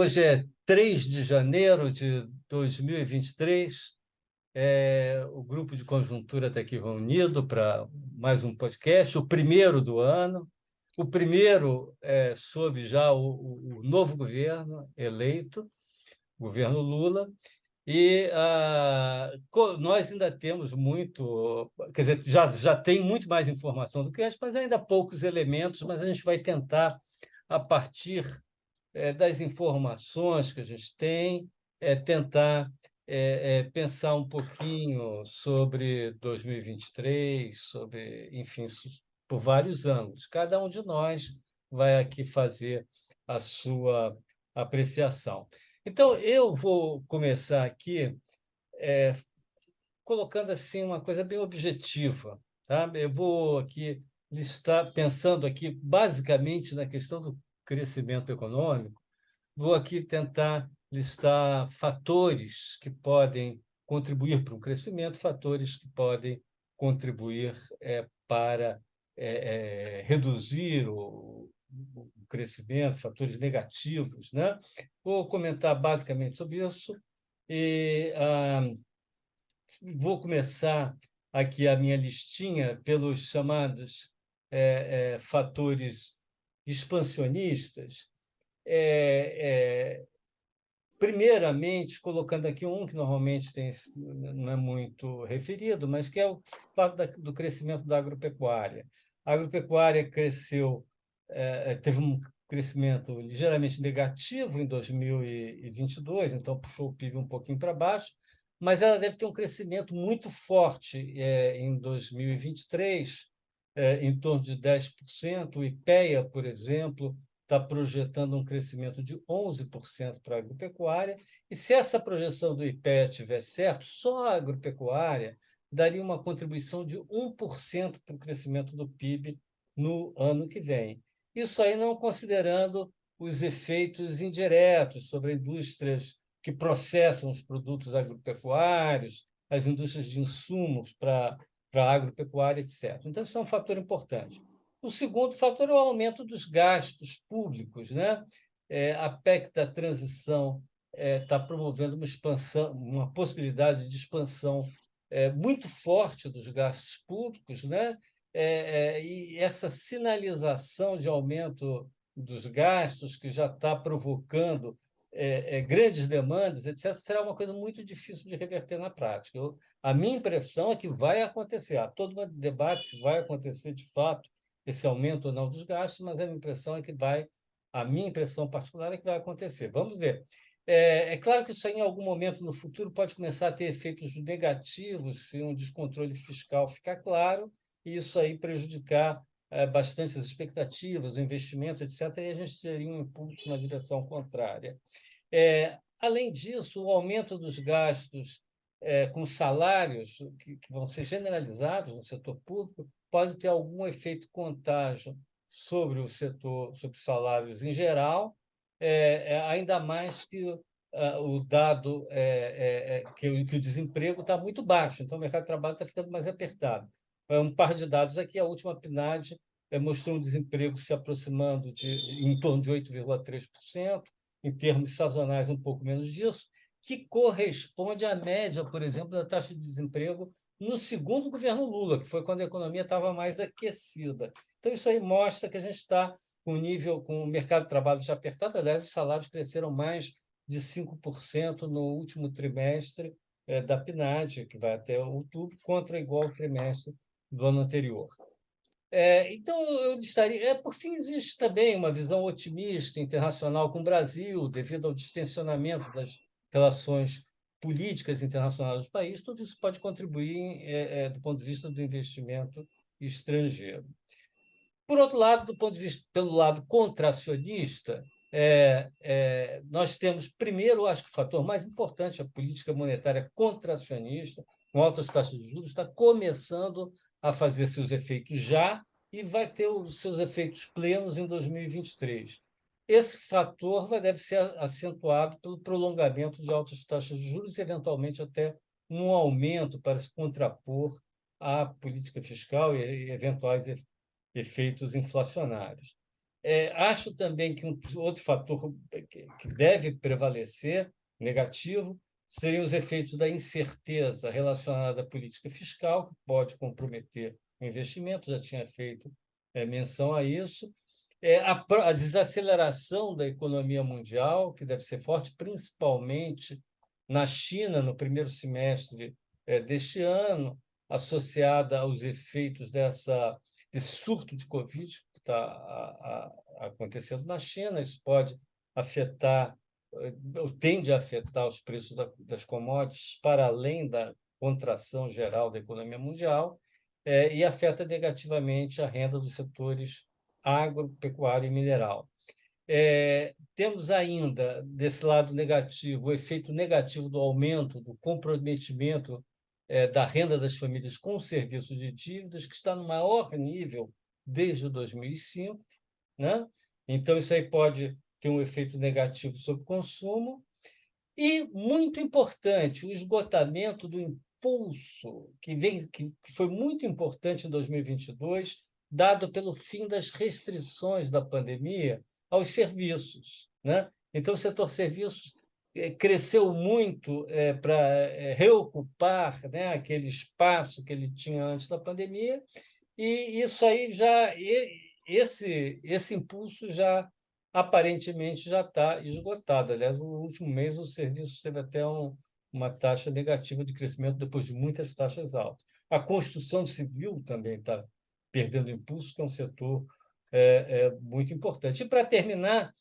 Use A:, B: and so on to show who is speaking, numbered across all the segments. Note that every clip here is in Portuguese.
A: Hoje é 3 de janeiro de 2023. O grupo de conjuntura está aqui reunido para mais um podcast, o primeiro do ano. O primeiro sob já o novo governo eleito, governo Lula. E nós ainda temos muito, quer dizer, já tem muito mais informação do que antes, mas ainda há poucos elementos, mas a gente vai tentar, a partir das informações que a gente tem, tentar pensar um pouquinho sobre 2023, sobre, enfim, por vários ângulos. Cada um de nós vai aqui fazer a sua apreciação. Então, eu vou começar aqui colocando assim uma coisa bem objetiva, tá? Eu vou aqui listar, pensando aqui basicamente na questão do crescimento econômico, vou aqui tentar listar fatores que podem contribuir para o crescimento, fatores que podem contribuir para reduzir o crescimento, fatores negativos, né? Vou comentar basicamente sobre isso e vou começar aqui a minha listinha pelos chamados fatores expansionistas. Primeiramente, colocando aqui um que normalmente não é muito referido, mas que é o fato do crescimento da agropecuária. A agropecuária cresceu, teve um crescimento ligeiramente negativo em 2022, então puxou o PIB um pouquinho para baixo, mas ela deve ter um crescimento muito forte em 2023, em torno de 10%. O IPEA, por exemplo, está projetando um crescimento de 11% para a agropecuária, e se essa projeção do IPEA estiver certo, só a agropecuária daria uma contribuição de 1% para o crescimento do PIB no ano que vem. Isso aí não considerando os efeitos indiretos sobre indústrias que processam os produtos agropecuários, as indústrias de insumos para a agropecuária, etc. Então, isso é um fator importante. O segundo fator é o aumento dos gastos públicos, né? A PEC da transição está promovendo uma expansão, uma possibilidade de expansão muito forte dos gastos públicos, né? E essa sinalização de aumento dos gastos, que já está provocando grandes demandas, etc., será uma coisa muito difícil de reverter na prática. A minha impressão é que vai acontecer. Há todo um debate se vai acontecer de fato esse aumento ou não dos gastos, mas a minha impressão particular é que vai acontecer. Vamos ver. É claro que isso aí, em algum momento no futuro, pode começar a ter efeitos negativos se um descontrole fiscal ficar claro, e isso aí prejudicar bastante as expectativas, o investimento, etc., e a gente teria um impulso na direção contrária. Além disso, o aumento dos gastos com salários, que vão ser generalizados no setor público, pode ter algum efeito contágio sobre o setor, sobre os salários em geral, ainda mais que o dado que o desemprego está muito baixo, então o mercado de trabalho está ficando mais apertado. Um par de dados aqui, a última PNAD mostrou um desemprego se aproximando em torno de 8,3%, em termos sazonais um pouco menos disso, que corresponde à média, por exemplo, da taxa de desemprego no segundo governo Lula, que foi quando a economia estava mais aquecida. Então, isso aí mostra que a gente está com o mercado de trabalho já apertado. Aliás, os salários cresceram mais de 5% no último trimestre da PNAD, que vai até outubro, contra o igual trimestre do ano anterior. Então, eu estaria. Por fim, existe também uma visão otimista internacional com o Brasil, devido ao distensionamento das relações políticas internacionais do país. Tudo isso pode contribuir do ponto de vista do investimento estrangeiro. Por outro lado, pelo lado contracionista, nós temos, primeiro, acho que o fator mais importante, a política monetária contracionista, com altas taxas de juros, está começando a fazer seus efeitos já e vai ter os seus efeitos plenos em 2023. Esse fator deve ser acentuado pelo prolongamento de altas taxas de juros e, eventualmente, até um aumento para se contrapor à política fiscal e eventuais efeitos inflacionários. Acho também que outro fator que deve prevalecer, negativo, seriam os efeitos da incerteza relacionada à política fiscal, que pode comprometer o investimento, já tinha feito menção a isso. A desaceleração da economia mundial, que deve ser forte, principalmente na China, no primeiro semestre deste ano, associada aos efeitos desse surto de Covid que está acontecendo na China. Isso pode afetar, ou tende a afetar os preços das commodities para além da contração geral da economia mundial, e afeta negativamente a renda dos setores agropecuário e mineral. Temos ainda, desse lado negativo, o efeito negativo do aumento do comprometimento da renda das famílias com o serviço de dívidas, que está no maior nível desde 2005, né? Então, isso aí pode ter um efeito negativo sobre o consumo. E, muito importante, o esgotamento do impulso, que foi muito importante em 2022, dado pelo fim das restrições da pandemia aos serviços, né? Então, o setor serviços cresceu muito para reocupar, né, aquele espaço que ele tinha antes da pandemia, e isso aí esse impulso já aparentemente já está esgotado. Aliás, no último mês o serviço teve até uma taxa negativa de crescimento depois de muitas taxas altas. A construção civil também está perdendo impulso, que é um setor muito importante. E, para terminar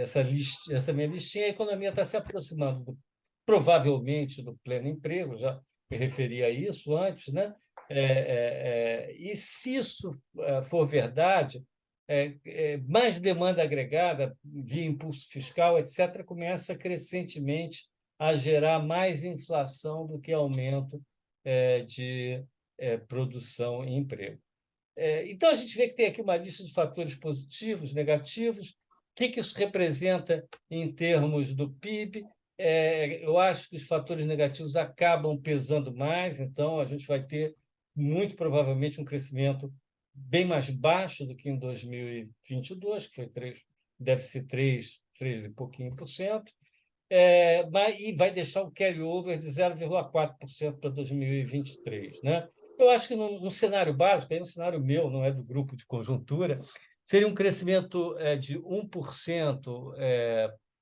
A: essa minha listinha, a economia está se aproximando provavelmente do pleno emprego, já me referi a isso antes, né? E se isso for verdade, mais demanda agregada, via impulso fiscal, etc., começa crescentemente a gerar mais inflação do que aumento de produção e emprego. Então, a gente vê que tem aqui uma lista de fatores positivos, negativos. O que isso representa em termos do PIB? Eu acho que os fatores negativos acabam pesando mais, então a gente vai ter, muito provavelmente, um crescimento bem mais baixo do que em 2022, que foi 3, deve ser 3 e pouquinho por cento, e vai deixar o carry-over de 0,4% para 2023, né? Eu acho que no cenário básico, aí no cenário meu, não é do grupo de conjuntura, seria um crescimento de 1%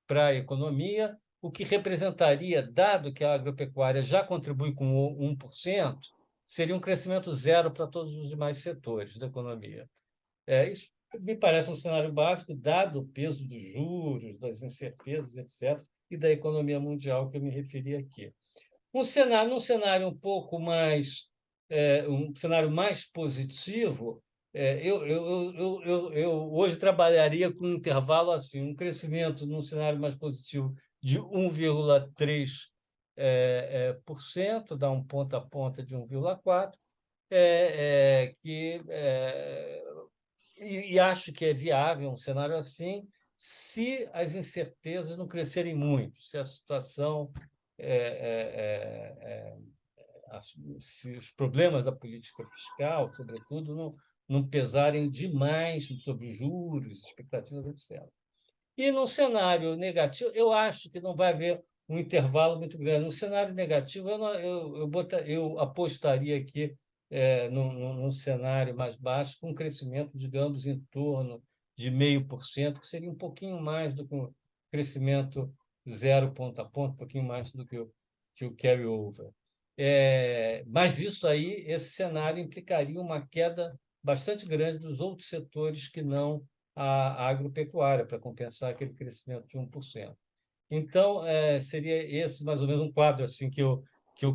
A: para a economia, o que representaria, dado que a agropecuária já contribui com 1%, seria um crescimento zero para todos os demais setores da economia. Isso me parece um cenário básico, dado o peso dos juros, das incertezas, etc., e da economia mundial que eu me referi aqui. Num cenário um pouco mais, um cenário mais positivo, eu hoje trabalharia com um intervalo assim, um crescimento num cenário mais positivo de 1,3%, dá um ponta a ponta de 1,4%, e acho que é viável um cenário assim, se as incertezas não crescerem muito, se a situação, se os problemas da política fiscal, sobretudo, não pesarem demais sobre os juros, expectativas, etc. E no cenário negativo, eu acho que não vai haver um intervalo muito grande. No cenário negativo, eu apostaria aqui num cenário mais baixo, com um crescimento, digamos, em torno de 0,5%, que seria um pouquinho mais do que o crescimento zero ponto a ponto, um pouquinho mais do que o carry-over. Mas isso aí, esse cenário implicaria uma queda bastante grande dos outros setores que não a agropecuária, para compensar aquele crescimento de 1%. Então, seria esse mais ou menos um quadro assim que eu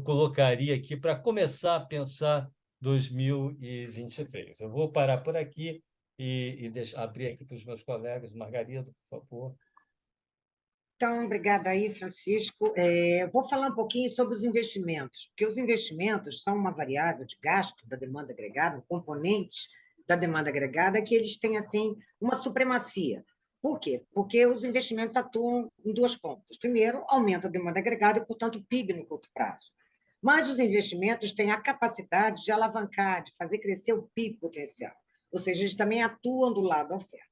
A: colocaria aqui para começar a pensar 2023. Eu vou parar por aqui e abrir aqui para os meus colegas. Margarida, por favor.
B: Então, obrigada aí, Francisco. Vou falar um pouquinho sobre os investimentos, porque os investimentos são uma variável de gasto da demanda agregada, um componente da demanda agregada que eles têm, assim, uma supremacia. Por quê? Porque os investimentos atuam em duas pontas. Primeiro, aumenta a demanda agregada e, portanto, o PIB no curto prazo. Mas os investimentos têm a capacidade de alavancar, de fazer crescer o PIB potencial. ou seja, eles também atuam do lado da oferta.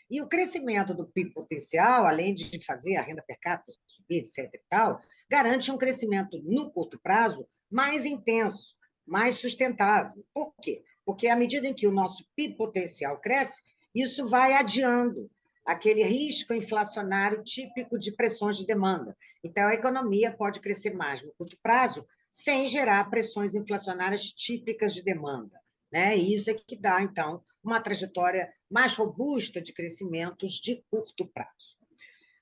B: E o crescimento do PIB potencial, além de fazer a renda per capita subir, etc. e tal, garante um crescimento no curto prazo mais intenso, mais sustentável. Por quê? Porque à medida em que o nosso PIB potencial cresce, isso vai adiando aquele risco inflacionário típico de pressões de demanda. Então, a economia pode crescer mais no curto prazo, sem gerar pressões inflacionárias típicas de demanda. Né? E isso é que dá, então, uma trajetória mais robusta de crescimentos de curto prazo.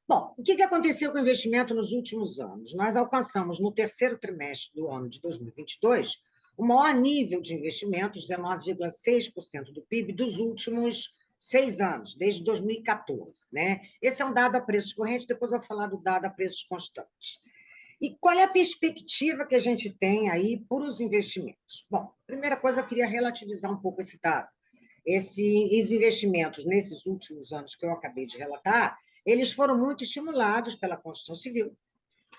B: Bom, o que aconteceu com o investimento nos últimos anos? Nós alcançamos, no terceiro trimestre do ano de 2022, o maior nível de investimentos, 19,6% do PIB, dos últimos 6 anos, desde 2014. Né? Esse é um dado a preços correntes, depois eu vou falar do dado a preços constantes. E qual é a perspectiva que a gente tem aí para os investimentos? Bom, primeira coisa, eu queria relativizar um pouco esse dado. Esses investimentos, nesses últimos anos que eu acabei de relatar, eles foram muito estimulados pela construção civil,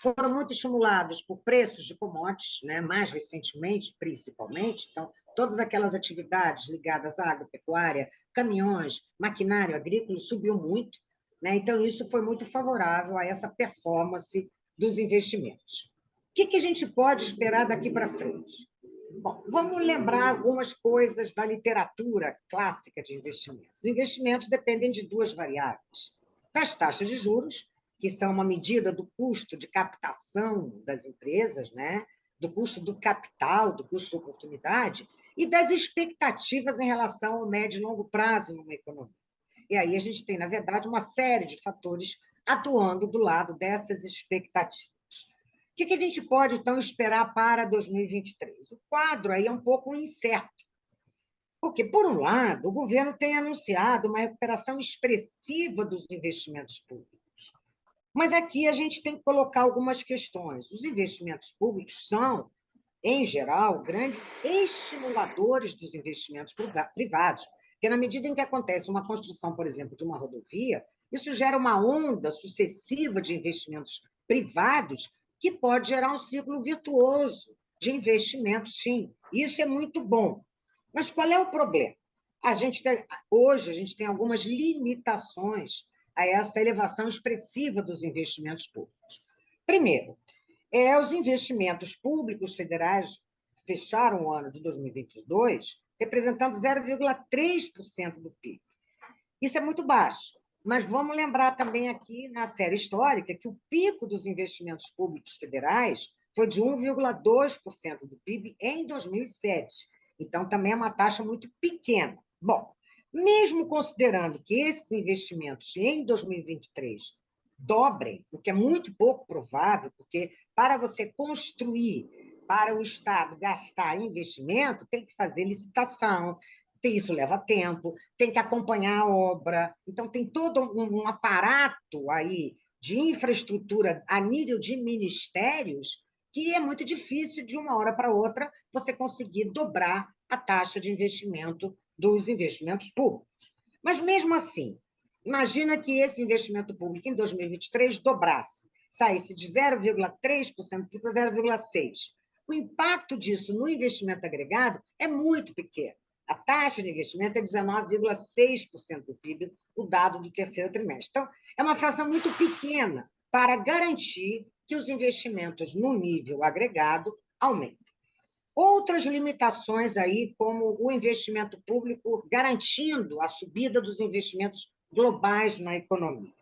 B: foram muito estimulados por preços de commodities, né, mais recentemente, principalmente. Então, todas aquelas atividades ligadas à agropecuária, caminhões, maquinário agrícola, subiu muito. Né? Então, isso foi muito favorável a essa performance dos investimentos. O que a gente pode esperar daqui para frente? Bom, vamos lembrar algumas coisas da literatura clássica de investimentos. Os investimentos dependem de duas variáveis: das taxas de juros, que são uma medida do custo de captação das empresas, né? Do custo do capital, do custo de oportunidade, e das expectativas em relação ao médio e longo prazo numa economia. E aí a gente tem, na verdade, uma série de fatores atuando do lado dessas expectativas. O que a gente pode, então, esperar para 2023? O quadro aí é um pouco incerto. Porque, por um lado, o governo tem anunciado uma recuperação expressiva dos investimentos públicos. Mas aqui a gente tem que colocar algumas questões. Os investimentos públicos são, em geral, grandes estimuladores dos investimentos privados. Porque, na medida em que acontece uma construção, por exemplo, de uma rodovia, isso gera uma onda sucessiva de investimentos privados que pode gerar um ciclo virtuoso de investimentos, sim. Isso é muito bom. Mas qual é o problema? Hoje, a gente tem algumas limitações a essa elevação expressiva dos investimentos públicos. Primeiro, os investimentos públicos federais fecharam o ano de 2022 representando 0,3% do PIB. Isso é muito baixo, mas vamos lembrar também aqui na série histórica que o pico dos investimentos públicos federais foi de 1,2% do PIB em 2007. Então, também é uma taxa muito pequena. Bom, mesmo considerando que esses investimentos em 2023 dobrem, o que é muito pouco provável, porque para você construir, para o Estado gastar em investimento, tem que fazer licitação, isso leva tempo, tem que acompanhar a obra. Então, tem todo um aparato aí de infraestrutura a nível de ministérios que é muito difícil, de uma hora para outra, você conseguir dobrar a taxa de investimento dos investimentos públicos. Mas, mesmo assim, imagina que esse investimento público em 2023 dobrasse, saísse de 0,3% para 0,6%. O impacto disso no investimento agregado é muito pequeno. A taxa de investimento é 19,6% do PIB, o dado do terceiro trimestre. Então, é uma fração muito pequena para garantir que os investimentos no nível agregado aumentem. Outras limitações aí, como o investimento público garantindo a subida dos investimentos globais na economia.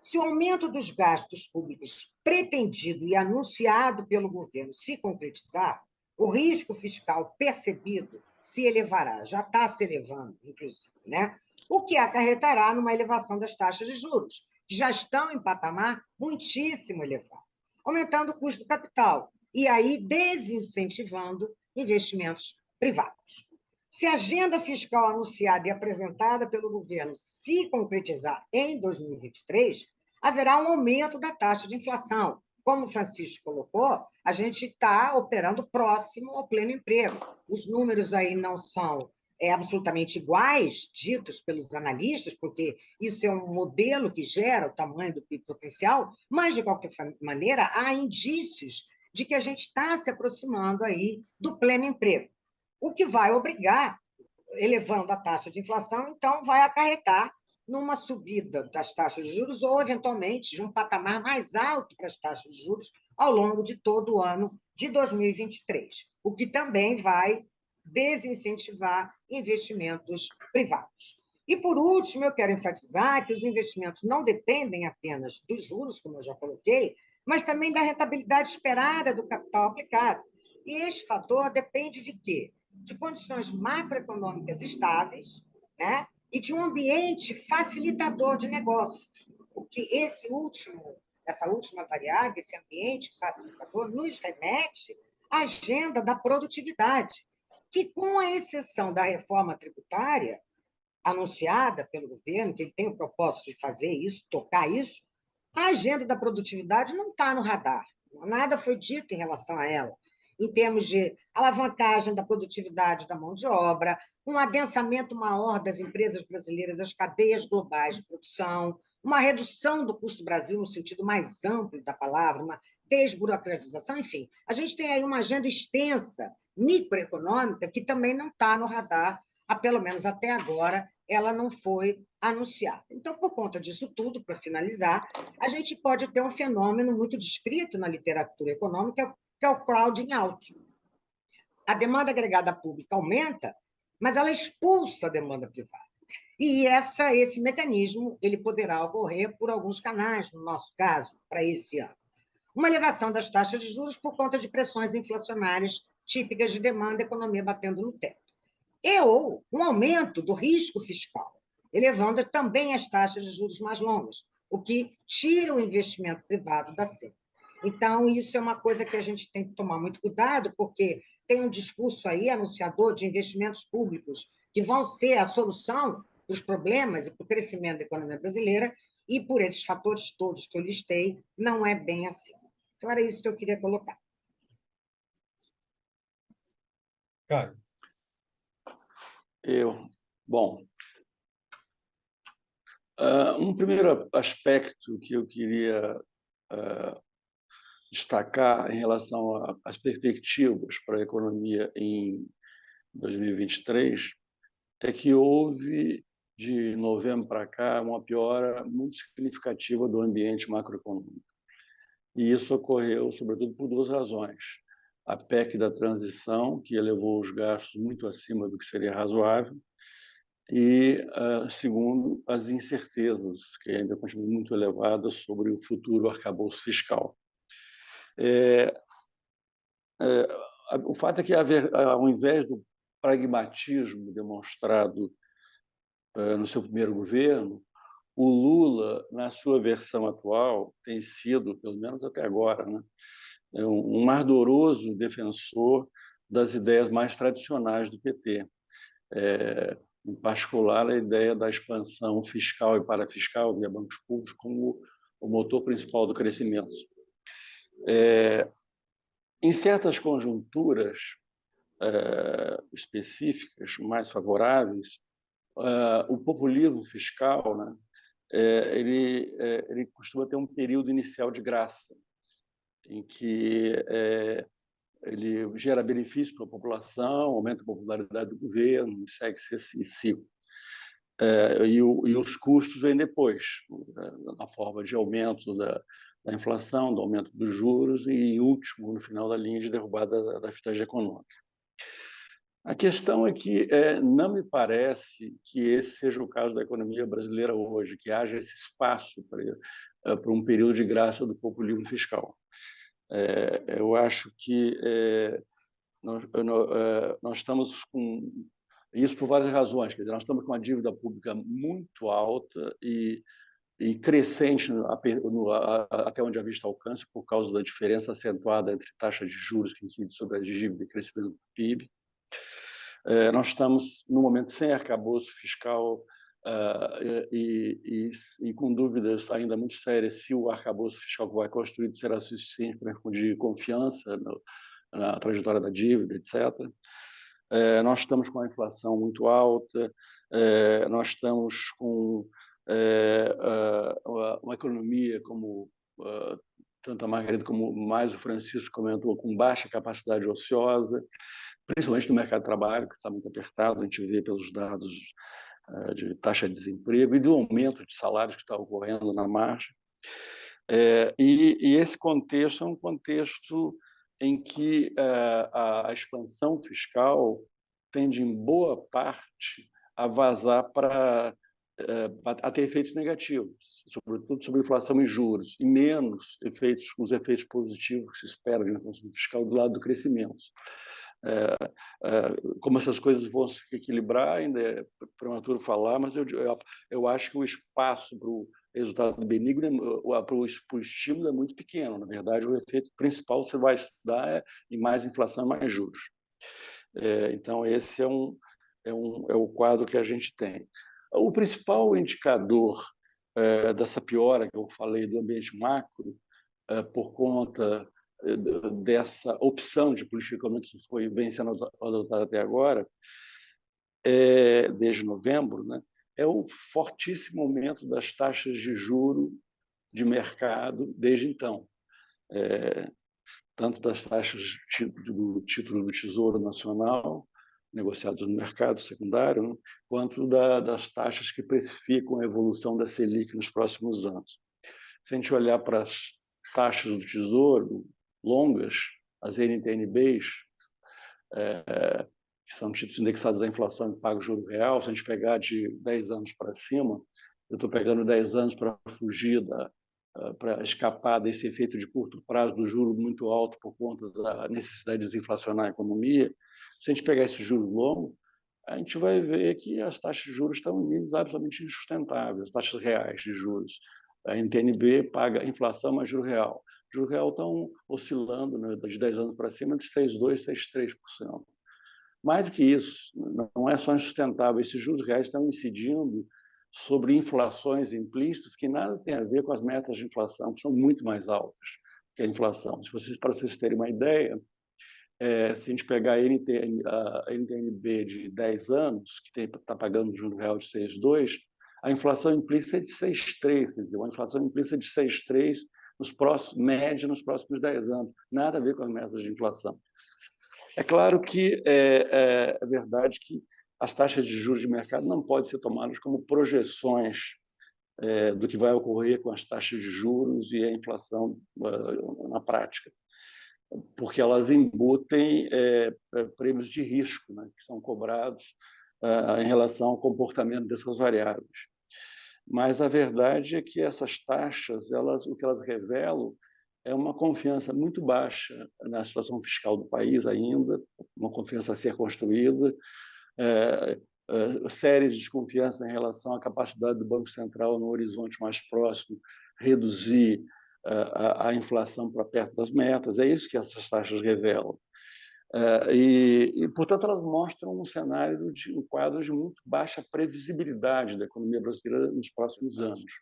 B: Se o aumento dos gastos públicos pretendido e anunciado pelo governo se concretizar, o risco fiscal percebido se elevará, já está se elevando, inclusive, né? O que acarretará numa elevação das taxas de juros, que já estão em patamar muitíssimo elevado, aumentando o custo do capital e aí desincentivando investimentos privados. Se a agenda fiscal anunciada e apresentada pelo governo se concretizar em 2023, haverá um aumento da taxa de inflação. Como o Francisco colocou, a gente está operando próximo ao pleno emprego. Os números aí não são absolutamente iguais, ditos pelos analistas, porque isso é um modelo que gera o tamanho do PIB potencial, mas, de qualquer maneira, há indícios de que a gente está se aproximando aí do pleno emprego, o que vai obrigar elevando a taxa de inflação, então vai acarretar numa subida das taxas de juros ou, eventualmente, de um patamar mais alto para as taxas de juros ao longo de todo o ano de 2023, o que também vai desincentivar investimentos privados. E, por último, eu quero enfatizar que os investimentos não dependem apenas dos juros, como eu já coloquei, mas também da rentabilidade esperada do capital aplicado. E este fator depende de quê? De condições macroeconômicas estáveis, né? E de um ambiente facilitador de negócios. O que essa última variável, esse ambiente facilitador, nos remete à agenda da produtividade, que, com a exceção da reforma tributária anunciada pelo governo, que ele tem o propósito de fazer isso, tocar isso, a agenda da produtividade não está no radar. Nada foi dito em relação a ela, em termos de alavancagem da produtividade da mão de obra, um adensamento maior das empresas brasileiras às cadeias globais de produção, uma redução do custo Brasil no sentido mais amplo da palavra, uma desburocratização, enfim. A gente tem aí uma agenda extensa, microeconômica, que também não está no radar, pelo menos até agora, ela não foi anunciada. Então, por conta disso tudo, para finalizar, a gente pode ter um fenômeno muito descrito na literatura econômica, que é o crowding out. A demanda agregada pública aumenta, mas ela expulsa a demanda privada. E esse mecanismo ele poderá ocorrer por alguns canais, no nosso caso, para esse ano. Uma elevação das taxas de juros por conta de pressões inflacionárias típicas de demanda e economia batendo no teto. Ou um aumento do risco fiscal, elevando também as taxas de juros mais longas, o que tira o investimento privado da cena. Então, isso é uma coisa que a gente tem que tomar muito cuidado, porque tem um discurso aí anunciador de investimentos públicos que vão ser a solução para os problemas e para o crescimento da economia brasileira, e por esses fatores todos que eu listei, não é bem assim. Então, era isso que eu queria colocar.
A: Cara,
C: Bom, um primeiro aspecto que eu queria destacar em relação às perspectivas para a economia em 2023 é que houve, de novembro para cá, uma piora muito significativa do ambiente macroeconômico. E isso ocorreu, sobretudo, por duas razões. A PEC da transição, que elevou os gastos muito acima do que seria razoável, e, segundo, as incertezas, que ainda continuam muito elevadas sobre o futuro arcabouço fiscal. O fato é que, ao invés do pragmatismo demonstrado no seu primeiro governo, o Lula, na sua versão atual, tem sido, pelo menos até agora, né, um ardoroso defensor das ideias mais tradicionais do PT. Em particular, a ideia da expansão fiscal e parafiscal via bancos públicos como o motor principal do crescimento. Em certas conjunturas específicas, mais favoráveis, o populismo fiscal, né, ele costuma ter um período inicial de graça, em que ele gera benefícios para a população, aumenta a popularidade do governo, segue-se esse ciclo. E os custos vêm depois, na forma de aumento da inflação, do aumento dos juros e, em último, no final da linha, de derrubada da atividade econômica. A questão é que não me parece que esse seja o caso da economia brasileira hoje, que haja esse espaço para um período de graça do populismo fiscal. Eu acho que nós estamos com isso por várias razões. Quer dizer, nós estamos com uma dívida pública muito alta e crescente até onde a vista alcança, por causa da diferença acentuada entre taxa de juros que incide sobre a dívida e crescimento do PIB. Nós estamos, no momento, sem arcabouço fiscal e com dúvidas ainda muito sérias se o arcabouço fiscal que vai construído será suficiente para infundir confiança na trajetória da dívida, etc. Nós estamos com a inflação muito alta, nós estamos com uma economia, como tanto a Margarida como mais o Francisco comentou, com baixa capacidade ociosa. principalmente no mercado de trabalho, que está muito apertado, a gente vê pelos dados de taxa de desemprego e do aumento de salários que está ocorrendo na margem. E esse contexto é um contexto em que a expansão fiscal tende, em boa parte, a vazar a ter efeitos negativos, sobretudo sobre inflação e juros, e menos os efeitos positivos que se esperam de uma expansão fiscal do lado do crescimento. Como essas coisas vão se equilibrar, ainda é prematuro falar, mas eu acho que o espaço para o resultado benigno, para o estímulo, é muito pequeno. Na verdade, o efeito principal você vai dar em mais inflação e mais juros. Então, esse é o quadro que a gente tem. O principal indicador dessa piora que eu falei do ambiente macro, por conta dessa opção de política econômica que vem sendo adotada até agora, desde novembro, né, é o fortíssimo aumento das taxas de juro de mercado desde então. Tanto das taxas do título do Tesouro Nacional, negociados no mercado secundário, né, quanto das taxas que precificam a evolução da Selic nos próximos anos. Se a gente olhar para as taxas do Tesouro longas, as NTN-Bs, que são títulos indexados à inflação e pagam juro real, se a gente pegar de 10 anos para cima, eu estou pegando 10 anos para fugir para escapar desse efeito de curto prazo do juro muito alto por conta da necessidade de desinflacionar a economia. Se a gente pegar esse juro longo, a gente vai ver que as taxas de juros estão em níveis absolutamente insustentáveis, as taxas reais de juros. A NTN-B paga inflação mais juro real. O juro real estão oscilando, né, de 10 anos para cima, de 6,2% a 6,3%. Mais do que isso, não é só insustentável, esses juros reais estão incidindo sobre inflações implícitas que nada tem a ver com as metas de inflação, que são muito mais altas que a inflação. Para vocês terem uma ideia, se a gente pegar a NTN-B de 10 anos, que está pagando o juro real de 6,2%, a inflação implícita é de 6,3%, quer dizer, uma inflação implícita de 6,3% média nos próximos 10 anos. Nada a ver com as metas de inflação. É claro que é verdade que as taxas de juros de mercado não podem ser tomadas como projeções do que vai ocorrer com as taxas de juros e a inflação na prática, porque elas embutem prêmios de risco, né, que são cobrados em relação ao comportamento dessas variáveis. Mas a verdade é que essas taxas, o que elas revelam é uma confiança muito baixa na situação fiscal do país ainda, uma confiança a ser construída, séries de desconfiança em relação à capacidade do Banco Central, no horizonte mais próximo, reduzir a inflação para perto das metas. É isso que essas taxas revelam. Portanto, elas mostram um quadro de muito baixa previsibilidade da economia brasileira nos próximos anos.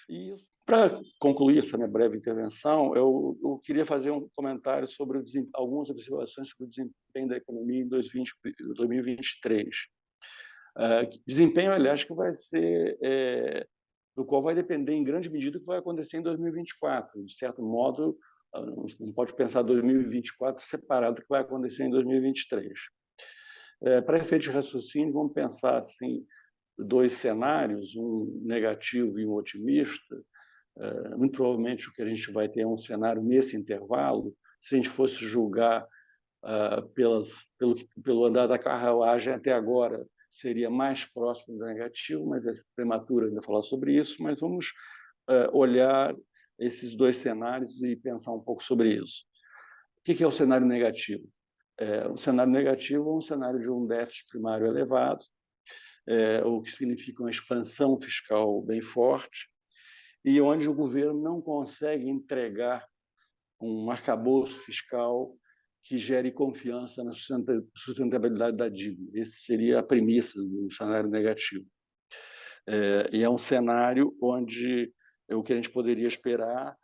C: E, para concluir essa minha breve intervenção, eu queria fazer um comentário sobre algumas observações sobre o desempenho da economia em 2023. Desempenho, aliás, que vai ser do qual vai depender em grande medida do que vai acontecer em 2024. De certo modo, não pode pensar 2024 separado do que vai acontecer em 2023. Para efeito de raciocínio, vamos pensar assim, dois cenários, um negativo e um otimista. Muito provavelmente o que a gente vai ter é um cenário nesse intervalo. Se a gente fosse julgar pelo andar da carruagem até agora, seria mais próximo do negativo, mas é prematuro ainda falar sobre isso. Mas vamos olhar esses dois cenários e pensar um pouco sobre isso. O que é o cenário negativo? O cenário negativo é um cenário de um déficit primário elevado, o que significa uma expansão fiscal bem forte, e onde o governo não consegue entregar um arcabouço fiscal que gere confiança na sustentabilidade da dívida. Essa seria a premissa do cenário negativo. E é um cenário onde o que a gente poderia esperar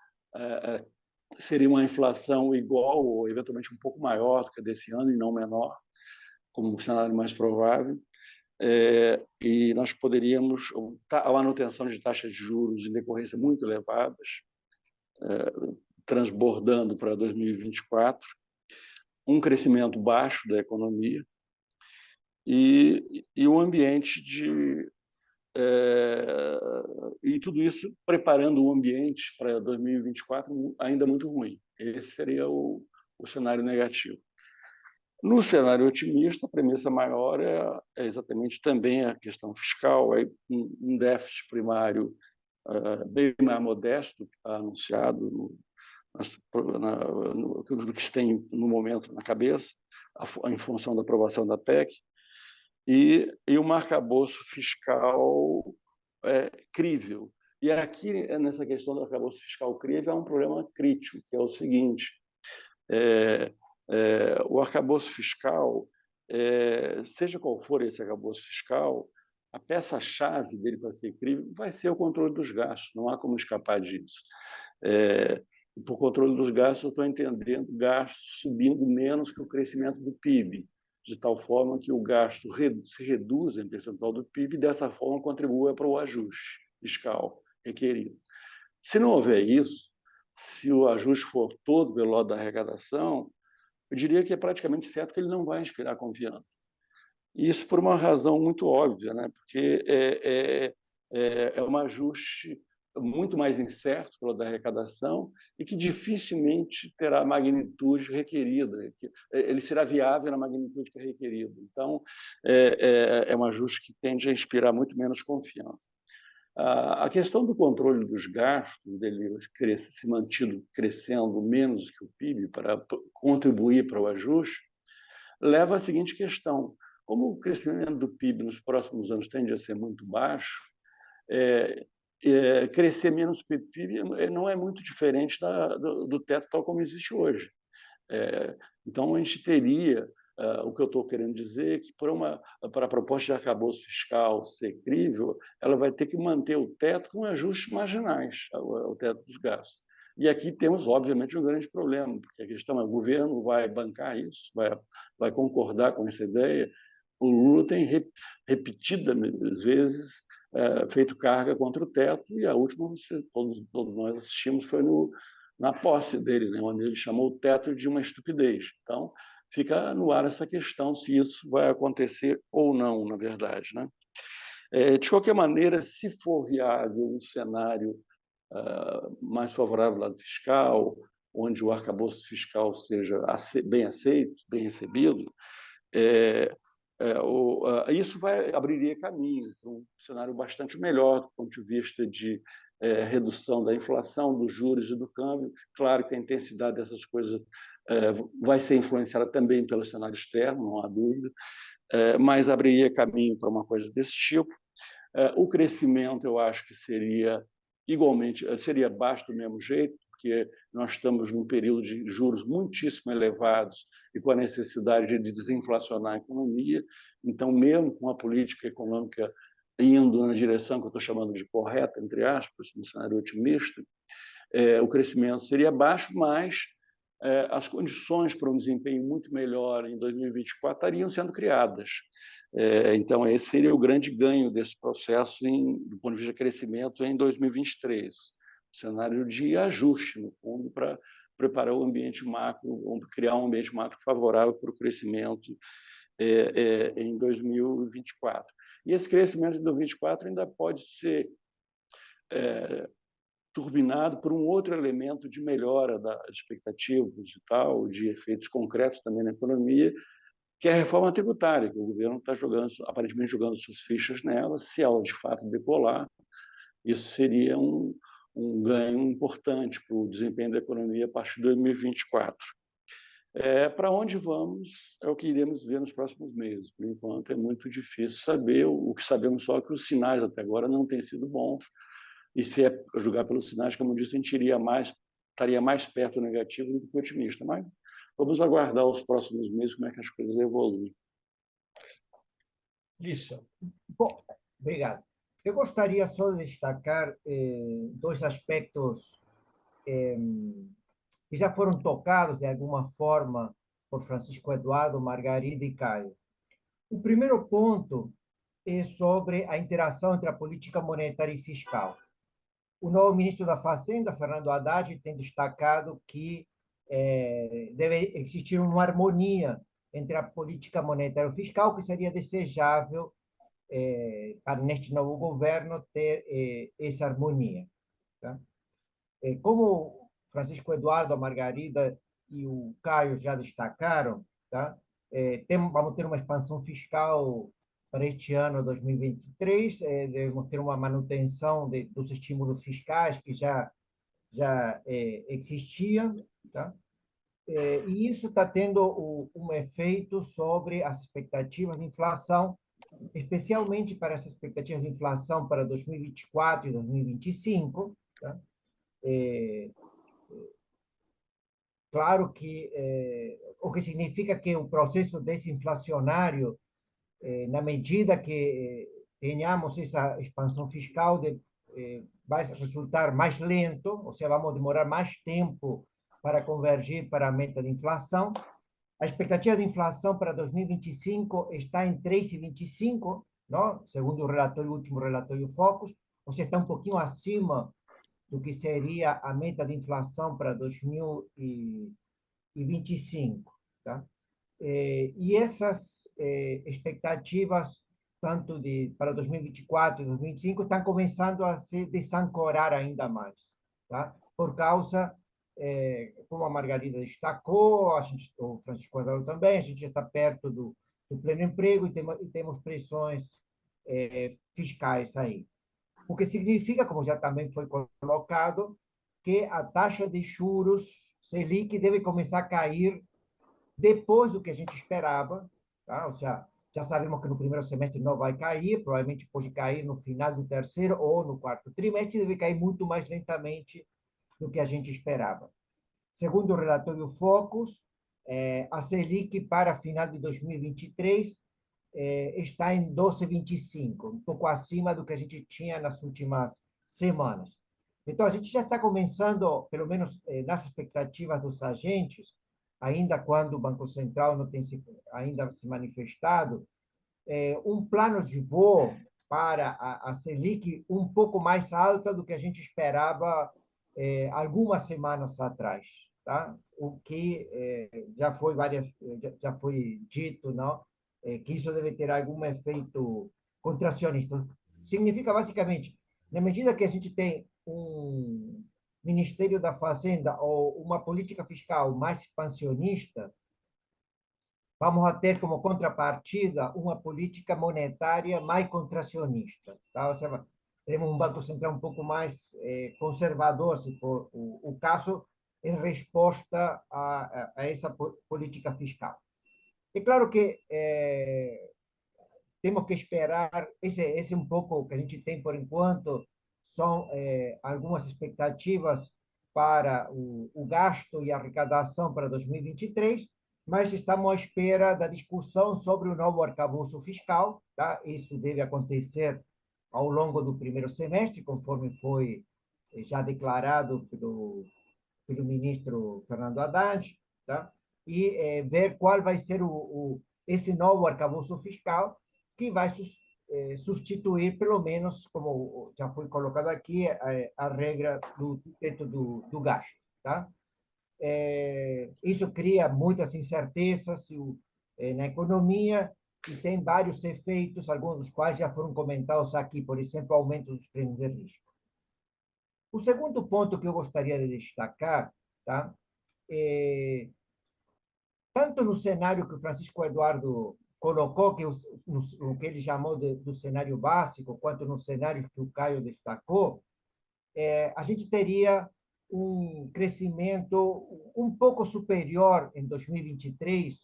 C: seria uma inflação igual ou eventualmente um pouco maior do que a desse ano e não menor, como um cenário mais provável. E nós poderíamos a manutenção de taxas de juros de decorrência muito elevadas, transbordando para 2024, um crescimento baixo da economia e um ambiente e tudo isso preparando o ambiente para 2024 ainda muito ruim. Esse seria o cenário negativo. No cenário otimista, a premissa maior é exatamente também a questão fiscal, um déficit primário bem mais modesto do que está anunciado no que se tem no momento na cabeça, em função da aprovação da PEC, e um arcabouço fiscal crível. E aqui, nessa questão do arcabouço fiscal crível, há um problema crítico, que é o seguinte: o arcabouço fiscal, seja qual for esse arcabouço fiscal, a peça-chave dele para ser crível vai ser o controle dos gastos, não há como escapar disso. Por controle dos gastos, eu estou entendendo gastos subindo menos que o crescimento do PIB, de tal forma que o gasto se reduza em percentual do PIB e, dessa forma, contribua para o ajuste fiscal requerido. Se não houver isso, se o ajuste for todo pelo lado da arrecadação, eu diria que é praticamente certo que ele não vai inspirar confiança. E isso por uma razão muito óbvia, né? Porque é um ajuste muito mais incerto pelo da arrecadação e que dificilmente terá a magnitude requerida. Ele será viável na magnitude que é requerida. Então, é um ajuste que tende a inspirar muito menos confiança. A questão do controle dos gastos, dele se mantido crescendo menos que o PIB para contribuir para o ajuste, leva à seguinte questão: como o crescimento do PIB nos próximos anos tende a ser muito baixo, crescer menos que o PIB não é muito diferente do teto tal como existe hoje. Então, a gente teria, o que eu estou querendo dizer, que para a proposta de arcabouço fiscal ser crível, ela vai ter que manter o teto com ajustes marginais, o teto dos gastos. E aqui temos, obviamente, um grande problema, porque a questão é: o governo vai bancar isso, vai concordar com essa ideia. O Lula tem repetidas vezes feito carga contra o teto, e a última, todos nós assistimos, foi na posse dele, né, onde ele chamou o teto de uma estupidez. Então, fica no ar essa questão se isso vai acontecer ou não, na verdade, né? De qualquer maneira, se for viável um cenário mais favorável ao lado fiscal, onde o arcabouço fiscal seja bem aceito, bem recebido, isso abriria caminho para um cenário bastante melhor do ponto de vista de redução da inflação, dos juros e do câmbio. Claro que a intensidade dessas coisas vai ser influenciada também pelo cenário externo, não há dúvida, mas abriria caminho para uma coisa desse tipo. O crescimento, eu acho que seria baixo do mesmo jeito, porque nós estamos num período de juros muitíssimo elevados e com a necessidade de desinflacionar a economia. Então, mesmo com a política econômica indo na direção que eu estou chamando de correta, entre aspas, no cenário otimista, o crescimento seria baixo, mas as condições para um desempenho muito melhor em 2024 estariam sendo criadas. Então, esse seria o grande ganho desse processo do ponto de vista de crescimento em 2023. Cenário de ajuste, no fundo, para preparar o ambiente macro, criar um ambiente macro favorável para o crescimento em 2024. E esse crescimento em 2024 ainda pode ser turbinado por um outro elemento de melhora das expectativas e tal, de efeitos concretos também na economia, que é a reforma tributária, que o governo está aparentemente jogando suas fichas nela. Se ela de fato decolar, isso seria um ganho importante para o desempenho da economia a partir de 2024. Para onde vamos é o que iremos ver nos próximos meses. Por enquanto, é muito difícil saber. O que sabemos só é que os sinais até agora não têm sido bons. E se é julgar pelos sinais, como eu disse, a gente estaria mais perto do negativo do que otimista. Mas vamos aguardar os próximos meses como é que as coisas evoluem.
A: Isso.
D: Bom, obrigado. Eu gostaria só de destacar dois aspectos que já foram tocados de alguma forma por Francisco Eduardo, Margarida e Caio. O primeiro ponto é sobre a interação entre a política monetária e fiscal. O novo ministro da Fazenda, Fernando Haddad, tem destacado que deve existir uma harmonia entre a política monetária e fiscal, que seria desejável para neste novo governo ter essa harmonia. Tá? Como Francisco Eduardo, a Margarida e o Caio já destacaram, tá? Vamos ter uma expansão fiscal para este ano 2023, devemos ter uma manutenção dos estímulos fiscais que já existiam, tá? E isso está tendo um efeito sobre as expectativas de inflação, especialmente para essas expectativas de inflação para 2024 e 2025, tá? Claro que o que significa que o processo desinflacionário, na medida que tenhamos essa expansão fiscal, vai resultar mais lento, ou seja, vamos demorar mais tempo para convergir para a meta de inflação. A expectativa de inflação para 2025 está em 3,25, não? Segundo o último relatório Focus, ou seja, está um pouquinho acima do que seria a meta de inflação para 2025. Tá? E essas expectativas, tanto para 2024 e 2025, estão começando a se desancorar ainda mais. Tá? Por causa, como a Margarida destacou, o Francisco Eduardo também, a gente já está perto do pleno emprego e temos pressões fiscais aí. O que significa, como já também foi colocado, que a taxa de juros Selic deve começar a cair depois do que a gente esperava. Tá? Ou seja, já sabemos que no primeiro semestre não vai cair, provavelmente pode cair no final do terceiro ou no quarto trimestre, deve cair muito mais lentamente do que a gente esperava. Segundo o relatório Focus, a Selic para final de 2023 está em 12,25, um pouco acima do que a gente tinha nas últimas semanas. Então, a gente já está começando, pelo menos nas expectativas dos agentes, ainda quando o Banco Central não tem ainda se manifestado, um plano de voo para a Selic um pouco mais alta do que a gente esperava algumas semanas atrás. Tá? O que já foi dito, não? Que isso deve ter algum efeito contracionista. Significa, basicamente, na medida que a gente tem um Ministério da Fazenda ou uma política fiscal mais expansionista, vamos ter como contrapartida uma política monetária mais contracionista. Tá? Ou seja, temos um Banco Central um pouco mais conservador, se for o caso, em resposta a essa política fiscal. É claro que temos que esperar, esse é um pouco o que a gente tem por enquanto, são algumas expectativas para o gasto e a arrecadação para 2023, mas estamos à espera da discussão sobre o novo arcabouço fiscal. Tá? Isso deve acontecer ao longo do primeiro semestre, conforme foi já declarado pelo ministro Fernando Haddad, tá? E ver qual vai ser esse novo arcabouço fiscal que vai substituir, pelo menos, como já foi colocado aqui, a regra do teto do gasto. Tá? Isso cria muitas incertezas na economia e tem vários efeitos, alguns dos quais já foram comentados aqui, por exemplo, aumento dos prêmios de risco. O segundo ponto que eu gostaria de destacar, tá? Tanto no cenário que o Francisco Eduardo colocou, que o que ele chamou do cenário básico, quanto no cenário que o Caio destacou, a gente teria um crescimento um pouco superior em 2023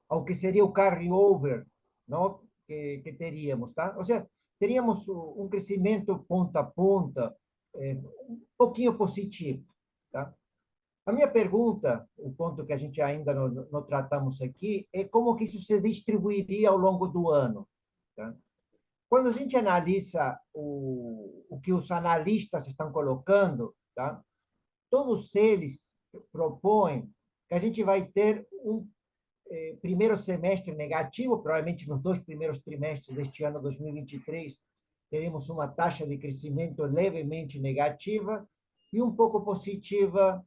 D: ao que seria o carry-over, não? Que teríamos. Tá? Ou seja, teríamos um crescimento ponta a ponta, um pouquinho positivo. Tá? A minha pergunta, o ponto que a gente ainda não tratamos aqui, é como que isso se distribuiria ao longo do ano. Tá? Quando a gente analisa o que os analistas estão colocando, tá? Todos eles propõem que a gente vai ter um primeiro semestre negativo, provavelmente nos 2 primeiros trimestres deste ano 2023, teremos uma taxa de crescimento levemente negativa e um pouco positiva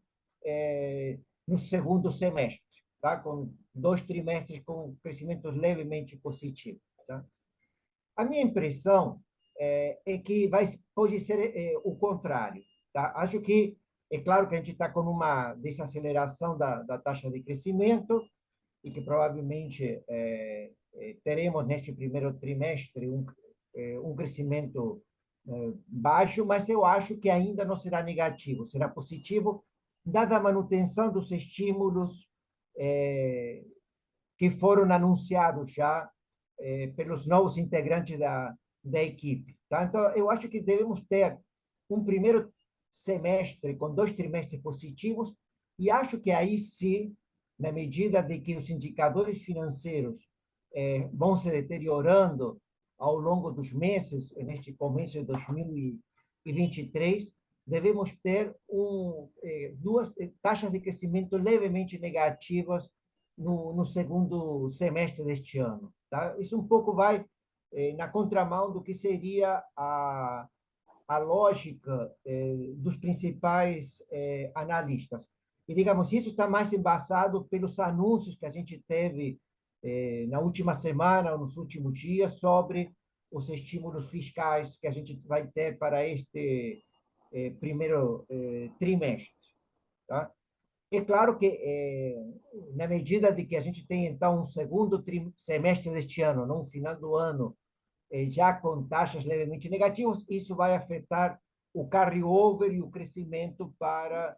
D: no segundo semestre, tá? Com 2 trimestres com crescimento levemente positivo. Tá? A minha impressão é que pode ser o contrário. Tá? Acho que, é claro que a gente está com uma desaceleração da taxa de crescimento e que provavelmente teremos neste primeiro trimestre um crescimento baixo, mas eu acho que ainda não será negativo, será positivo, dada a manutenção dos estímulos que foram anunciados já pelos novos integrantes da equipe. Tá? Então, eu acho que devemos ter um primeiro semestre com 2 trimestres positivos e acho que aí sim, na medida de que os indicadores financeiros vão se deteriorando ao longo dos meses, neste começo de 2023, devemos ter duas taxas de crescimento levemente negativas no segundo semestre deste ano. Tá? Isso um pouco vai na contramão do que seria a lógica dos principais analistas. E, digamos, isso está mais embasado pelos anúncios que a gente teve na última semana ou nos últimos dias sobre os estímulos fiscais que a gente vai ter para este primeiro trimestre. Tá? É claro que, na medida de que a gente tem, então, um segundo semestre deste ano, no final do ano, já com taxas levemente negativas, isso vai afetar o carry-over e o crescimento para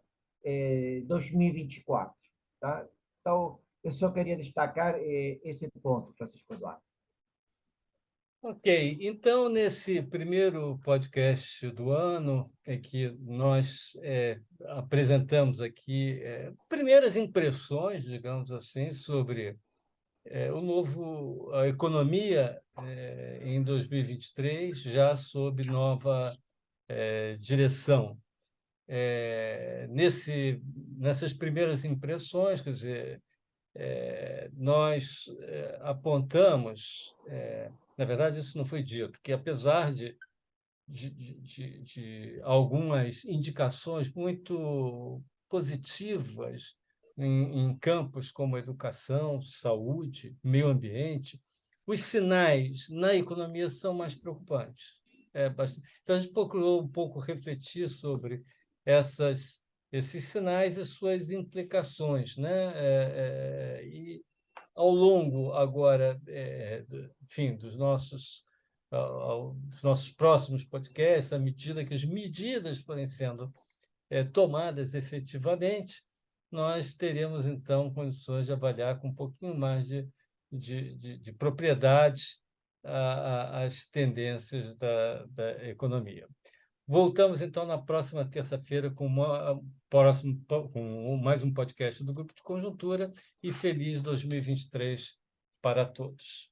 D: 2024. Tá? Então, eu só queria destacar esse ponto, Francisco Eduardo.
A: Ok, então, nesse primeiro podcast do ano, em que nós apresentamos aqui primeiras impressões, digamos assim, sobre a economia em 2023, já sob nova direção. Nessas primeiras impressões, quer dizer, nós apontamos, na verdade, isso não foi dito, que apesar de algumas indicações muito positivas em campos como educação, saúde, meio ambiente, os sinais na economia são mais preocupantes. Então, a gente procurou um pouco refletir sobre esses sinais e suas implicações, né? E ao longo agora, enfim, dos nossos próximos podcasts, à medida que as medidas forem sendo tomadas efetivamente, nós teremos, então, condições de avaliar com um pouquinho mais de propriedade as tendências da economia. Voltamos, então, na próxima terça-feira com mais um podcast do Grupo de Conjuntura e feliz 2023 para todos.